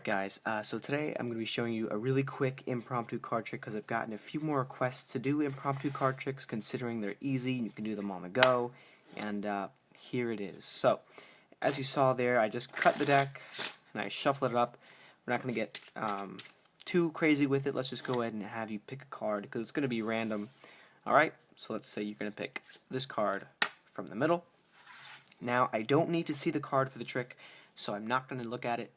guys, so today I'm going to be showing you a really quick impromptu card trick because I've gotten a few more requests to do impromptu card tricks considering they're easy, you can do them on the go, and here it is. So, as you saw there, I just cut the deck and I shuffle it up. We're not going to get too crazy with it. Let's just go ahead and have you pick a card because it's going to be random. Alright, so let's say you're going to pick this card from the middle. Now, I don't need to see the card for the trick, so I'm not going to look at it.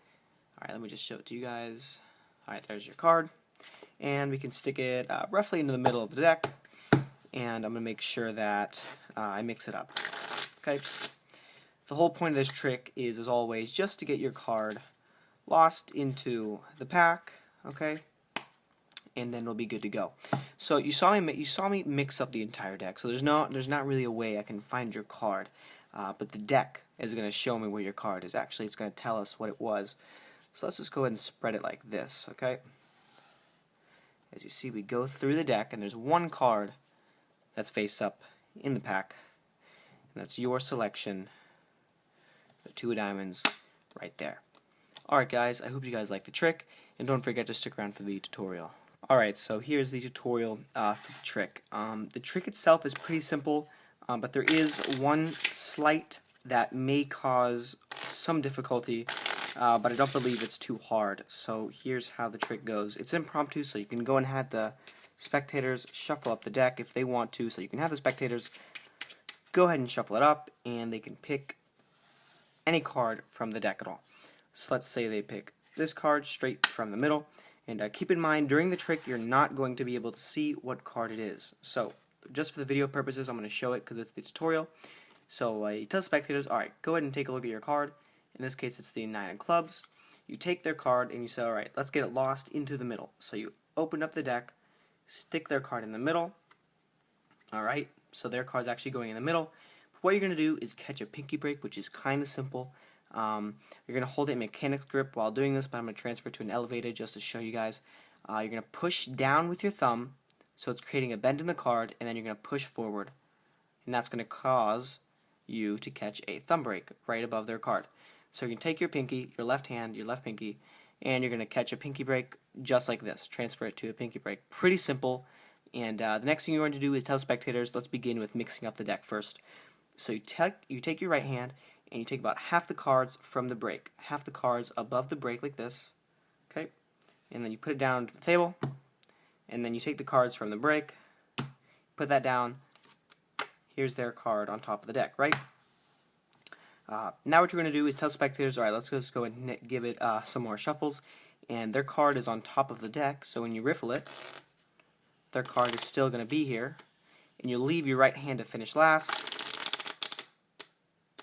Alright, let me just show it to you guys. Alright, there's your card. And we can stick it roughly into the middle of the deck. And I'm going to make sure that I mix it up. Okay? The whole point of this trick is, as always, just to get your card lost into the pack. Okay? And then we'll be good to go. So you saw me mix up the entire deck. So there's not really a way I can find your card. But the deck is going to show me where your card is. Actually, it's going to tell us what it was. So let's just go ahead and spread it like this, okay? As you see, we go through the deck, and there's one card that's face up in the pack, and that's your selection, the 2 of diamonds, right there. Alright guys, I hope you guys like the trick, and don't forget to stick around for the tutorial. Alright, so here's the tutorial for the trick. The trick itself is pretty simple, but there is one sleight that may cause some difficulty, but I don't believe it's too hard. So here's how the trick goes. It's impromptu, so you can go and have the spectators shuffle up the deck if they want to. So you can have the spectators go ahead and shuffle it up, and they can pick any card from the deck at all. So let's say they pick this card straight from the middle, and keep in mind during the trick you're not going to be able to see what card it is. So just for the video purposes, I'm going to show it because it's the tutorial. So you tell the spectators, alright, go ahead and take a look at your card. In this case, it's the 9 of clubs. You take their card and you say, alright, let's get it lost into the middle. So you open up the deck, stick their card in the middle. Alright, so their card's actually going in the middle. But what you're going to do is catch a pinky break, which is kind of simple. You're going to hold it in mechanics grip while doing this, but I'm going to transfer it to an elevated just to show you guys. You're going to push down with your thumb, so it's creating a bend in the card, and then you're going to push forward. And that's going to cause you to catch a thumb break right above their card. So you can take your pinky, your left hand, your left pinky, and you're going to catch a pinky break just like this. Transfer it to a pinky break. Pretty simple. And the next thing you're going to do is tell spectators, let's begin with mixing up the deck first. So you take your right hand, and you take about half the cards from the break. Half the cards above the break like this. Okay? And then you put it down to the table. And then you take the cards from the break, put that down. Here's their card on top of the deck, right? Now what you're going to do is tell spectators, alright, let's just go and give it some more shuffles. And their card is on top of the deck, so when you riffle it, their card is still going to be here. And you leave your right hand to finish last.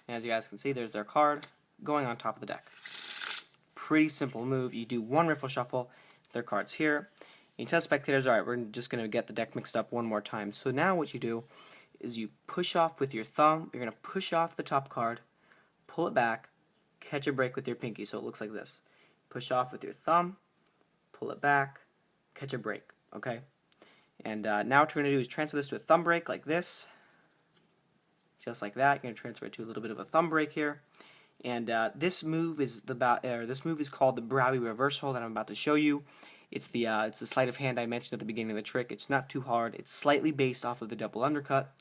And as you guys can see, there's their card going on top of the deck. Pretty simple move. You do one riffle shuffle, their card's here. And you tell spectators, alright, we're just going to get the deck mixed up one more time. So now what you do is you push off with your thumb. You're going to push off the top card, pull it back, catch a break with your pinky, so it looks like this. Push off with your thumb, pull it back, catch a break, okay? And now what you're going to do is transfer this to a thumb break like this, just like that. You're going to transfer it to a little bit of a thumb break here. And this move is called the Browie reversal that I'm about to show you. It's the sleight of hand I mentioned at the beginning of the trick. It's not too hard. It's slightly based off of the double undercut,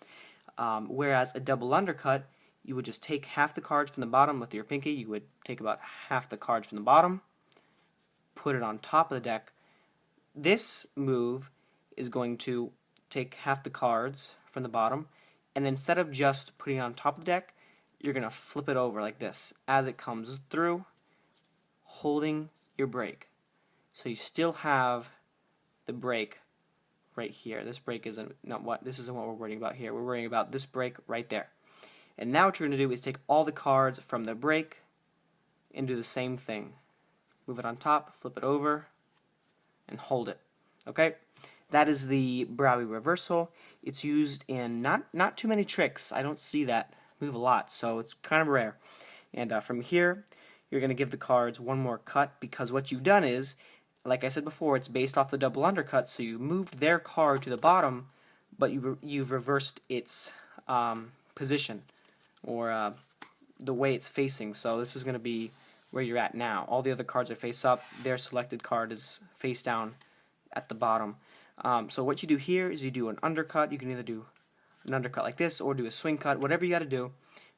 whereas a double undercut, you would just take half the cards from the bottom with your pinky. You would take about half the cards from the bottom, put it on top of the deck. This move is going to take half the cards from the bottom, and instead of just putting it on top of the deck, you're going to flip it over like this as it comes through, holding your break. So you still have the break right here. This break isn't what we're worrying about here. We're worrying about this break right there. And now what you're going to do is take all the cards from the break and do the same thing. Move it on top, flip it over, and hold it. Okay? That is the Browie reversal. It's used in not too many tricks. I don't see that move a lot, so it's kind of rare. And from here, you're going to give the cards one more cut because what you've done is, like I said before, it's based off the double undercut, so you moved their card to the bottom, but you've reversed its position, or the way it's facing. So this is going to be where you're at now. All the other cards are face up. Their selected card is face down at the bottom. So what you do here is you do an undercut. You can either do an undercut like this or do a swing cut. Whatever you got to do,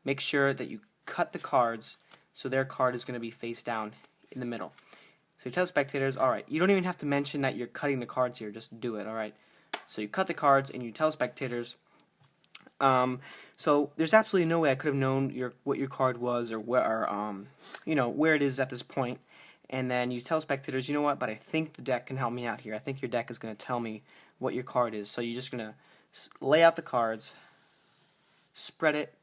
make sure that you cut the cards so their card is going to be face down in the middle. So you tell spectators, alright, you don't even have to mention that you're cutting the cards here, just do it, alright? So you cut the cards and you tell spectators. So there's absolutely no way I could have known what your card was or where, where it is at this point. And then you tell spectators, you know what, but I think the deck can help me out here. I think your deck is going to tell me what your card is. So you're just going to lay out the cards, spread it.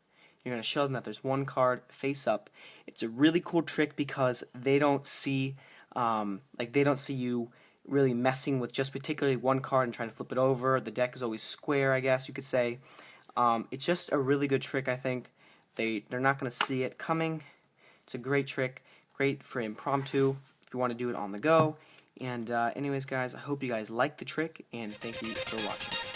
You're going to show them that there's one card face up. It's a really cool trick because they don't see, they don't see you really messing with just particularly one card and trying to flip it over. The deck is always square, I guess you could say. It's just a really good trick, I think. They're not going to see it coming. It's a great trick, great for impromptu if you want to do it on the go. And anyways, guys, I hope you guys like the trick, and thank you for watching.